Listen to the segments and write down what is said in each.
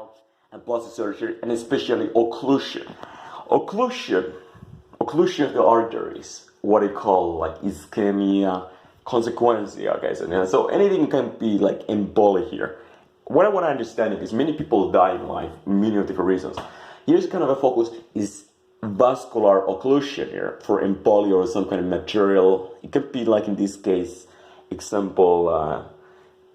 health and plastic surgery, and especially occlusion. Occlusion, occlusion of the arteries, what they call like ischemia, consequencia, guys. And so anything can be like emboli here. What I want to understand is many people die in life, many of different reasons. Here's kind of a focus is vascular occlusion here for emboli or some kind of material. It could be like in this case, example,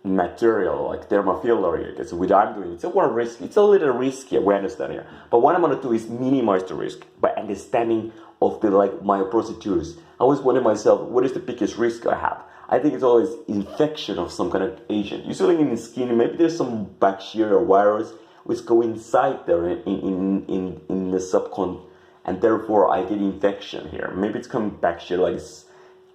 material like thermofiller. That's what I'm doing. It's a more risky. It's a little risky. We understand here. But what I'm going to do is minimize the risk by understanding of the like my procedures. I always wonder myself, what is the biggest risk I have? I think it's always infection of some kind of agent. Usually in the skin, maybe there's some bacteria or virus which go inside there in the subcon, and therefore I get infection here. Maybe it's coming bacteria like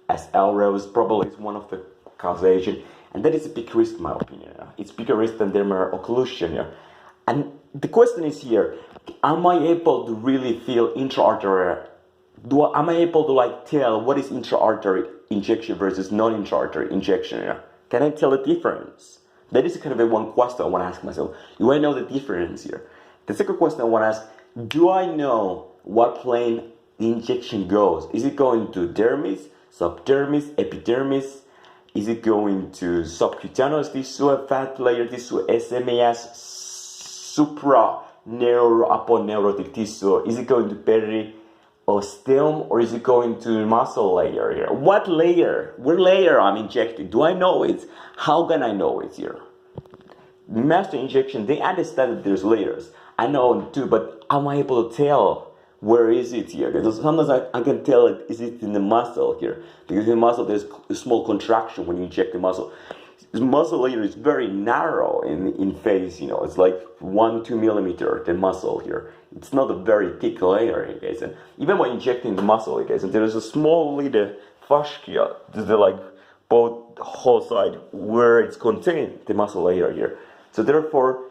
as aureus, probably is one of the causation. And that is a big risk in my opinion. It's bigger risk than dermal occlusion here. And the question is here, am I able to really feel intra-arterial? Am I able to like tell what is intra-artery injection versus non-intra-artery injection here? Can I tell the difference? That is kind of a one question I want to ask myself. Do I know the difference here? The second question I want to ask, do I know what plane the injection goes? Is it going to dermis, subdermis, epidermis? Is it going to subcutaneous tissue, fat layer tissue, SMAS, supraneuropponeurotic tissue? Is it going to periosteum or is it going to muscle layer here? What layer? What layer I'm injecting? Do I know it? How can I know it here? Master injection, they understand that there's layers. I know too, but am I able to tell? Where is it here? Because sometimes I can tell it, is it in the muscle here? Because in the muscle there's a small contraction when you inject the muscle. This muscle layer is very narrow in phase, you know, it's like 1-2 millimeter, the muscle here. It's not a very thick layer, guys. And even when injecting the muscle, guys, and there is a small little fascia, the like both whole side where it's contained, the muscle layer here. So therefore,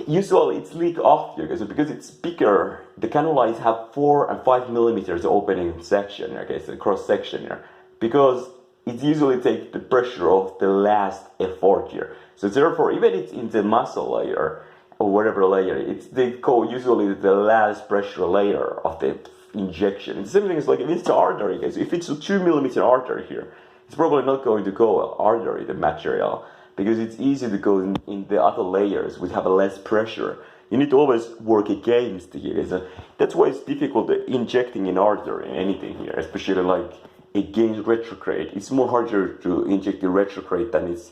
usually it's leak off here, guys, because it's bigger. The cannulas have 4 and 5 millimeters opening section, okay, so cross section here, because it usually takes the pressure of the last effort here. So therefore, even it's in the muscle layer or whatever layer, they go usually the last pressure layer of the injection. The same thing is like if it's the artery, guys. If it's a 2 millimeter artery here, it's probably not going to go artery, the material, because it's easy to go in the other layers which have a less pressure. You need to always work against it. That's why it's difficult injecting in artery anything here, especially like against retrograde. It's more harder to inject the retrograde than its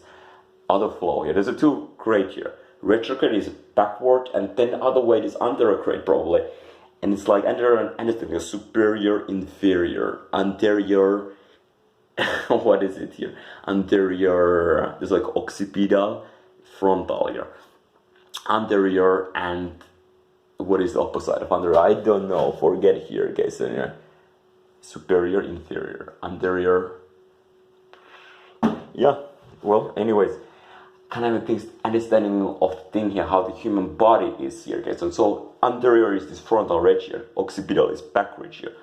other flow here. There's a two grade here. Retrograde is backward, and then the other way is anterograde probably. And it's like under anesthetic, superior, inferior, anterior. What is it here? Anterior, there's like occipital, frontal here. Anterior, and what is the opposite of anterior? I don't know, forget here, guys. Superior, inferior, anterior. Yeah, well, anyways, kind of a thing, understanding of the thing here, how the human body is here, guys. And so anterior is this frontal ridge here, occipital is back ridge here.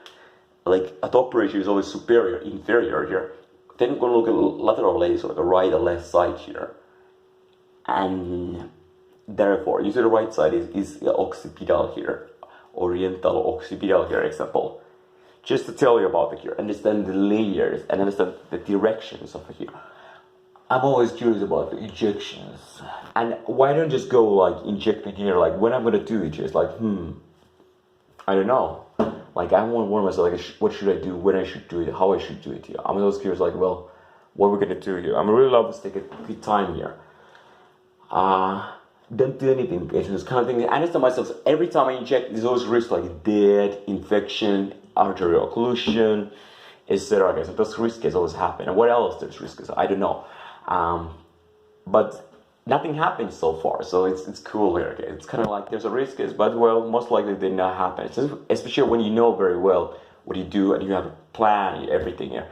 Like a top ridge is always superior, inferior here. Then we're going to look at lateral layers, so like a right and left side here. And therefore, usually the right side is occipital here, oriental occipital here, example. Just to tell you about it here, understand the layers and understand the directions of it here. I'm always curious about the injections. And why don't just go like inject it here, like when I'm going to do it, just like, I don't know. Like I want to warn myself, like what should I do, when I should do it, how I should do it here. I'm always curious, like, well, what we're going to do here. I'm really love to take a good time here. Don't do anything, guys. This kind of thing. I understand myself. So every time I inject, there's always risks like death, infection, arterial occlusion, etc. Guys, so those risks always happen. And what else there's risks? I don't know. But nothing happened so far, so it's cool here. Okay? It's kind of like there's a risk, but well, most likely they did not happen. Especially when you know very well what you do and you have a plan, everything here.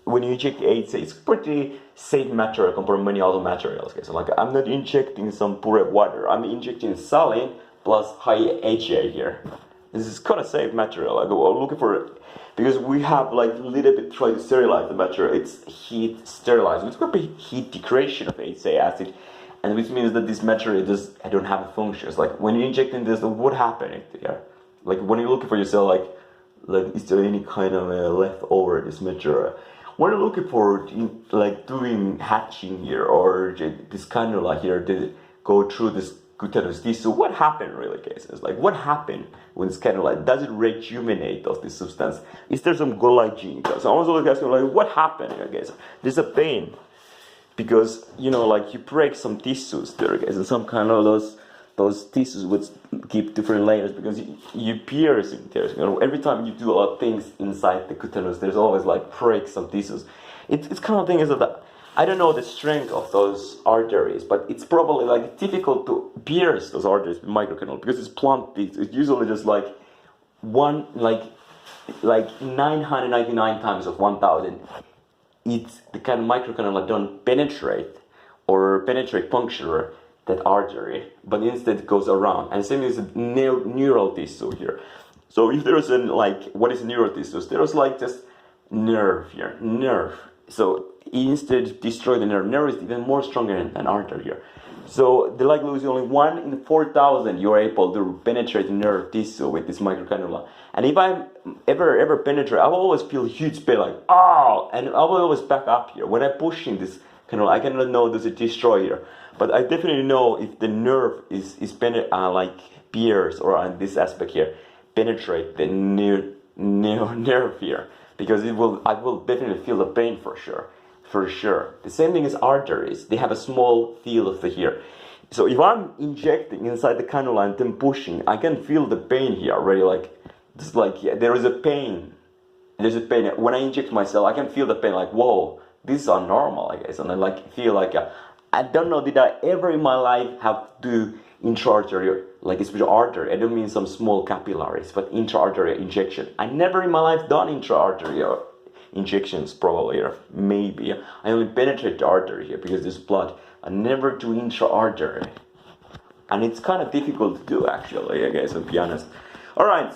When you inject AIDS, it's pretty safe material compared to many other materials. Okay? So like I'm not injecting some pure water. I'm injecting saline plus high HA here. This is kind of safe material. I'm looking for it because we have like a little bit try to sterilize the material. It's heat sterilized. It's going to be heat degradation of HA acid, and which means that this material just I don't have functions. Like when you're injecting this, what happened here? Like when you're looking for yourself, like is there any kind of leftover this material? When you're looking for like doing hatching here or this cannula here to go through this cutaneous tissue, what happened really, cases? Like what happened when it's cannula? Does it rejuvenate of this substance? Is there some glycogen? So I was always asking like what happened, I guess? There's a pain because like you break some tissues there, guys, and some kind of those tissues would keep different layers because you pierce in there. Every time you do a lot of things inside the cutaneous, there's always like break some tissues. It's kind of thing is that I don't know the strength of those arteries, but it's probably like difficult to pierce those arteries with microcanal because it's blunt. It's usually just like one like 999 times of 1,000. It's the kind of microcanal don't penetrate puncture that artery, but instead it goes around. And same is neural tissue here. So if there's what is neural tissue? There's like just nerve here, nerve. So instead destroy the nerve. Nerve is even more stronger than artery here. So the likelihood is only 1 in 4,000 you're able to penetrate nerve tissue with this microcannula. And if I ever penetrate, I will always feel huge pain, like and I will always back up here. When I push in this cannula, I cannot know does it destroy here, but I definitely know if the nerve is pierced or on this aspect here penetrate the nerve here, because I will definitely feel the pain for sure. For sure. The same thing as arteries. They have a small field of here. So if I'm injecting inside the cannula and then pushing, I can feel the pain here already. There is a pain. There's a pain. When I inject myself, I can feel the pain. Like, whoa, this is abnormal, I guess. And I feel like I don't know. Did I ever in my life have to intra-arterial, like especially artery? I don't mean some small capillaries, but intra-arterial injection. I never in my life done intra-arterial injections, probably, or maybe. I only penetrate the artery here because there's blood. I never do intra-artery. And it's kind of difficult to do, actually, I guess, to be honest. Alright.